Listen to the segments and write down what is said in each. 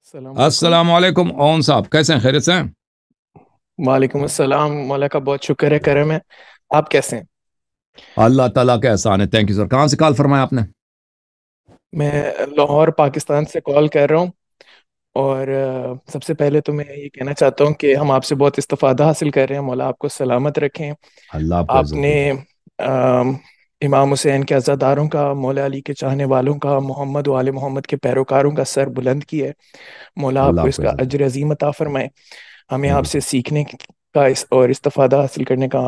السلام علیکم۔ السلام علیکم اون صاحب، کیسے ہیں؟ خیریت سے ہیں؟ وعلیکم السلام، مولا کا بہت شکر ہے، کرم ہے۔ آپ کیسے ہیں؟ اللہ تعالیٰ کا احسان ہے، تھینک یو سر۔ کہاں سے کال فرمایا آپ نے؟ میں لاہور پاکستان سے کال کر رہا ہوں، اور سب سے پہلے تو میں یہ کہنا چاہتا ہوں کہ ہم آپ سے بہت استفادہ حاصل کر رہے ہیں۔ مولا آپ کو سلامت رکھیں۔ اللہ آپ کو آپ عزت نے دے۔ آم، امام حسین کے عزاداروں کا، مولا علی کے چاہنے والوں کا، محمد و آل محمد کے پیروکاروں کا سر بلند کیا ہے۔ مولا آپ اللہ کو آپ اس کو کا عزت دے۔ اجر عظیم عطا فرمائے۔ ہمیں تھینک آپ یو سے سر۔ سیکھنے کا اور استفادہ حاصل کرنے کا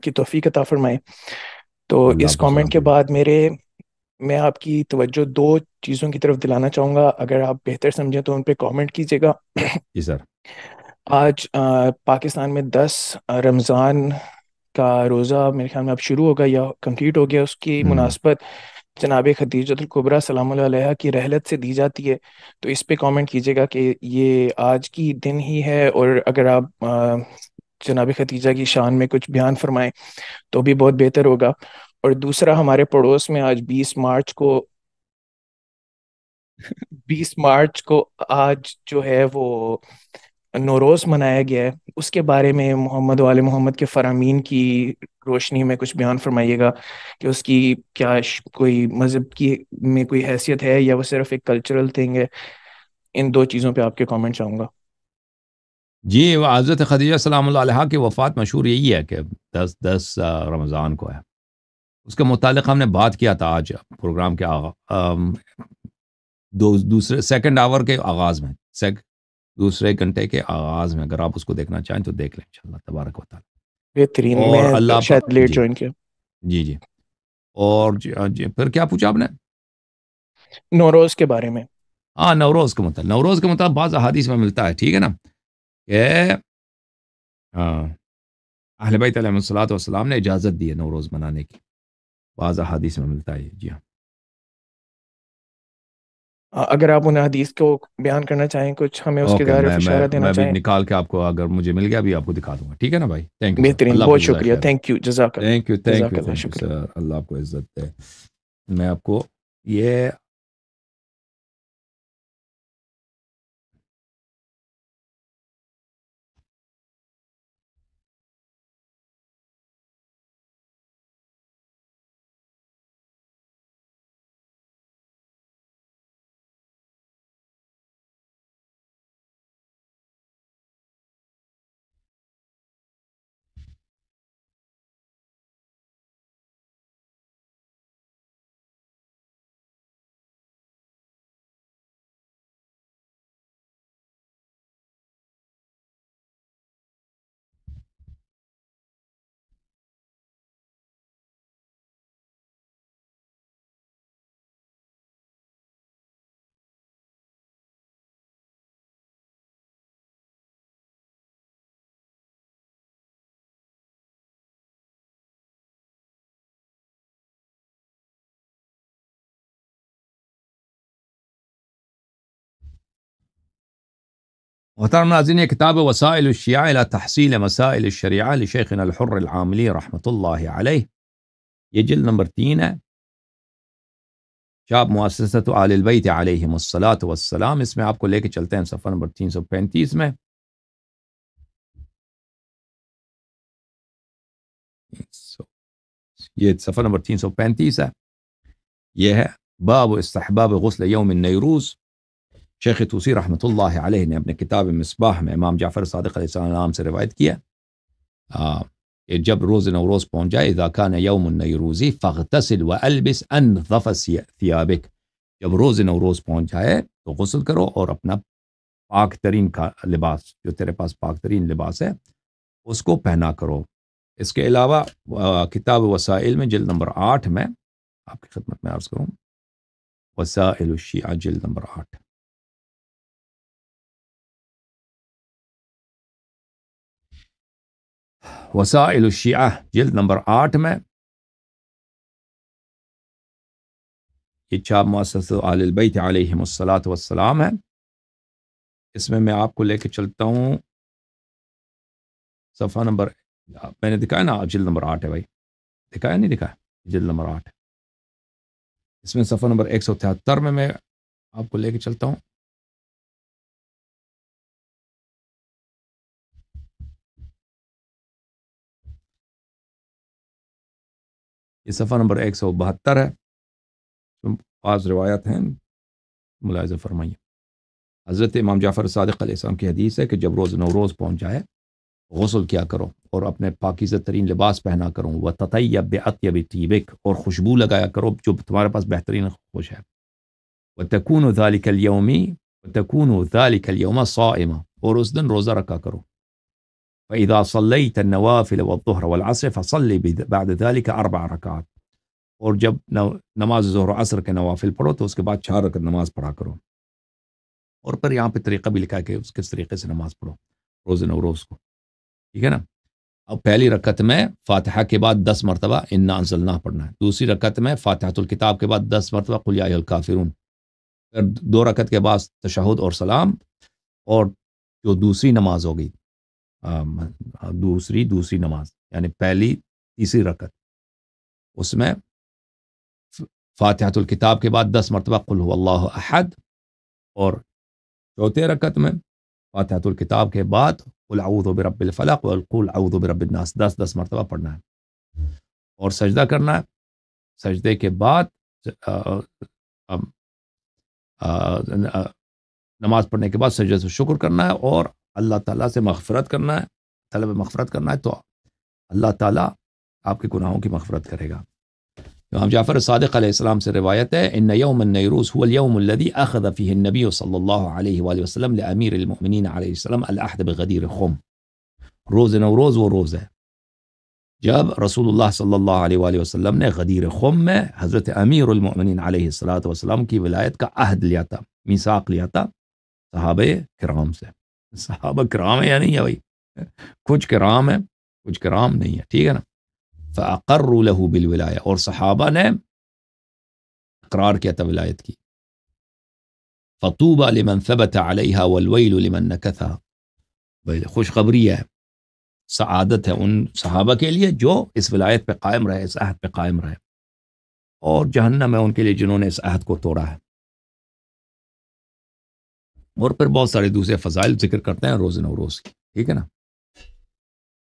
کی توفیق عطا فرمائے۔ تو اللہ اس آپ کو کامنٹ کے سلامتی دے۔ بعد میں آپ کی توجہ دو چیزوں کی طرف دلانا چاہوں گا، اگر آپ بہتر سمجھیں تو ان پہ کامنٹ کیجیے گا۔ جی سر۔ آج پاکستان میں 10 رمضان کا روزہ میرے خیال میں اب شروع ہوگا یا کمپلیٹ ہو گیا، اس کی ہوں مناسبت جناب خدیجۃ الکبریٰ سلام اللہ علیہا کی رحلت سے دی جاتی ہے۔ تو اس پہ کامنٹ کیجیے گا کہ یہ آج کی دن ہی ہے، اور اگر آپ جناب خدیجہ کی شان میں کچھ بیان فرمائیں تو بھی بہت بہتر ہوگا۔ اور دوسرا، ہمارے پڑوس میں آج 20 مارچ کو آج جو ہے وہ نوروز منایا گیا ہے۔ اس کے بارے میں محمد و آل محمد کے فرامین کی روشنی میں کچھ بیان فرمائیے گا کہ اس کی کیا کوئی مذہب کی میں کوئی حیثیت ہے، یا وہ صرف ایک کلچرل تھنگ ہے۔ ان دو چیزوں پہ آپ کے کامنٹ چاہوں گا۔ جی، وہ حضرت خدیجہ سلام اللہ علیہ کی وفات مشہور یہی ہے کہ 10 رمضان کو ہے۔ اس کے متعلق ہم نے بات کیا تھا آج پروگرام کے دوسرے سیکنڈ آور کے آغاز میں، دوسرے گھنٹے کے آغاز میں، اگر آپ اس کو دیکھنا چاہیں تو دیکھ لیں انشاءاللہ تبارک و تعالیٰ۔ بہترین، اور اللہ میں آپ کا شاید لیٹ جی جوائن کیا۔ جی جی اور جی پھر کیا پوچھا آپ نے؟ نوروز کے بارے میں۔ ہاں، نوروز کے مطابق بعض احادیث میں ملتا ہے، ٹھیک ہے نا، کہ اہل بیت علیہ الصلوۃ والسلام نے اجازت دی ہے نوروز منانے کی، بعض احادیث میں ملتا ہے، جی ہاں۔ اگر آپ ان حدیث کو بیان کرنا چاہیں، کچھ ہمیں اس کے اوکے، بارے میں میں میں اشارہ دینا میں بھی چاہیں۔ نکال کے آپ کو، اگر مجھے مل گیا بھی آپ کو دکھا دوں گا، ٹھیک ہے نا بھائی؟ تھینک یو سر، بہترین، اللہ آپ کو بہت جزائے شکریہ، خیر دے۔ تھینک یو، جزاک اللہ، تھینک یو جزاک اللہ، تھینک یو شکریہ۔ سر، اللہ آپ کو عزت دے۔ میں آپ کو یہ محترم ناظرین، یہ کتاب وسائل الشیعہ الى تحصیل مسائل الشریعہ لشیخنا الحر العاملی رحمۃ اللہ علیہ، یہ جلد نمبر 3 ہے، شاب مؤسسۃ آل البیت علیہم الصلاۃ والسلام۔ اس میں آپ کو لے کے چلتے ہیں صفحہ نمبر 335 میں۔ یہ صفحہ نمبر 335 ہے، یہ ہے باب استحباب غسل یوم النیروز۔ شیخ طوسی رحمۃ اللہ علیہ نے اپنے کتاب مصباح میں امام جعفر صادق علیہ السلام سے روایت کیا کہ جب روز نوروز پہنچ جائے، اذا کان یوم النیروز فاغتسل والبس انظف ثیابک، جب روز نوروز پہنچ جائے تو غسل کرو اور اپنا پاک ترین کا لباس، جو تیرے پاس پاک ترین لباس ہے، اس کو پہنا کرو۔ اس کے علاوہ کتاب وسائل میں جلد نمبر 8 میں آپ کی خدمت میں عرض کروں، وسائل الشیعہ جلد نمبر 8، وسائل الشیعہ جلد نمبر 8 میں، یہ چھاپ مؤسسۃ آل البیت علیہم الصلاۃ والسلام ہے۔ اس میں آپ کو لے کے چلتا ہوں صفحہ نمبر، میں نے دکھایا نا جلد نمبر 8 ہے بھائی، دکھایا نہیں دکھایا؟ جلد نمبر 8 ہے، اس میں صفحہ نمبر 173 میں آپ کو لے کے چلتا ہوں۔ یہ صفحہ نمبر 172 ہے. بعض روایات ہیں ملاحظہ فرمائیے. حضرت امام جعفر صادق علیہ السلام کی حدیث ہے کہ جب روز نوروز پہنچ جائے غسل کیا کرو اور اپنے پاکیزہ ترین لباس پہنا کرو، وَتَطَيَّبْ بِأَطْيَبِ طِيبِكَ، اور خوشبو لگایا کرو جو تمہارے پاس بہترین خوش ہے. وَتَكُونُ ذَلِكَ الْيَوْمَ صَائِمًا، اور اس دن روزہ رکھا کرو. فَإِذَا صَلَّيْتَ النَّوَافِلَ وَالظُّهْرَ وَالْعَصْرَ فَصَلِّ بَعْدَ ذَلِكَ 4 رکعات، اور جب نماز ظہر و عصر کے نوافل پڑھو تو اس کے بعد 4 رکعت نماز پڑھا کرو. اور پھر یہاں پہ طریقہ بھی لکھا ہے کہ اس کس طریقے سے نماز پڑھو روز نوروز کو، ٹھیک ہے نا. اب پہلی رکعت میں فاتحہ کے بعد 10 مرتبہ انا انزلناہ پڑھنا ہے. دوسری رکعت میں فاتحۃ الکتاب کے بعد 10 مرتبہ قل یا ایھا الکافرون. پھر 2 رکعت کے بعد تشہد اور سلام. اور جو دوسری نماز ہوگی دوسری نماز یعنی پہلی تیسری رکعت، اس میں فاتحۃ الکتاب کے بعد 10 مرتبہ قل هو اللہ احد، اور چوتھے رکعت میں فاتحۃ الکتاب کے بعد قل اعوذ برب الفلق وقل اعوذ برب الناس 10 مرتبہ پڑھنا ہے. اور سجدہ کرنا ہے. سجدے کے بعد نماز پڑھنے کے بعد سجدہ سے شکر کرنا ہے اور اللہ تعالیٰ سے مغفرت کرنا ہے، طلب مغفرت کرنا ہے، تو اللہ تعالیٰ آپ کے گناہوں کی مغفرت کرے گا. امام جعفر صادق علیہ السلام سے روایت ہے ان یوم النیروز هو اليوم الذي اخذ فيه النبي صلی اللہ علیہ وآلہ وسلم لامیر المؤمنین علیہ السلام العہد بغدیر خم. روز نوروز وہ روز ہے جب رسول اللہ صلی اللہ علیہ وآلہ وسلم نے غدیر خم میں حضرت امیر المؤمنین علیہ الصلوۃ والسلام کی ولایت کا عہد لیا تھا، میثاق لیا تھا صحابہ کرام سے. صحابہ کرام ہے یا نہیں ہے بھائی؟ کچھ کرام ہے کچھ کرام نہیں ہے، ٹھیک ہے نا. فَأَقَرُّوا لَهُ بِالْوِلَایَةِ، اور صحابہ نے اقرار کیا تھا ولایت کی. فَطُوبَى لِمَنْ ثَبَتَ عَلَيْهَا وَالْوَيْلُ لِمَنْ نَكَثَهَا. خوشخبری ہے، سعادت ہے ان صحابہ کے لیے جو اس ولایت پہ قائم رہے، اس عہد پہ قائم رہے، اور جہنم ہے ان کے لیے جنہوں نے اس عہد کو توڑا ہے. اور پھر بہت سارے دوسرے فضائل ذکر کرتے ہیں روز نوروز کی، ٹھیک ہے نا.